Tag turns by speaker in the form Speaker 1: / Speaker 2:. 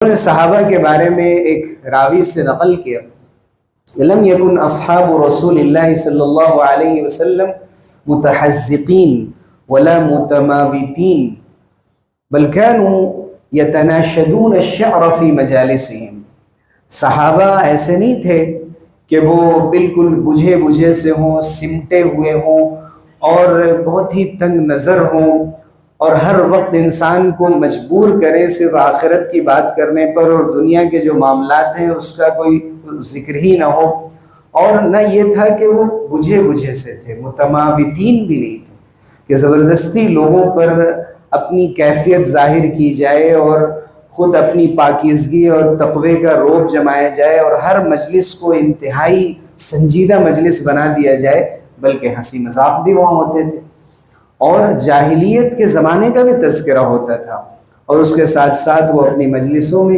Speaker 1: نے صحابہ کے بارے میں ایک راوی سے نقل کیا، لم یکن اصحاب رسول اللہ صلی اللہ علیہ وسلم متحزقین ولا متماوتین بل كانوا يتناشدون الشعر في مجالسهم۔ صحابہ ایسے نہیں تھے کہ وہ بالکل بجھے بجھے سے ہوں، سمٹے ہوئے ہوں اور بہت ہی تنگ نظر ہوں اور ہر وقت انسان کو مجبور کریں صرف آخرت کی بات کرنے پر اور دنیا کے جو معاملات ہیں اس کا کوئی ذکر ہی نہ ہو۔ اور نہ یہ تھا کہ وہ بجھے بجھے سے تھے، متماوتین بھی نہیں تھے کہ زبردستی لوگوں پر اپنی کیفیت ظاہر کی جائے اور خود اپنی پاکیزگی اور تقوی کا روب جمایا جائے اور ہر مجلس کو انتہائی سنجیدہ مجلس بنا دیا جائے، بلکہ ہنسی مذاق بھی وہاں ہوتے تھے اور جاہلیت کے زمانے کا بھی تذکرہ ہوتا تھا، اور اس کے ساتھ ساتھ وہ اپنی مجلسوں میں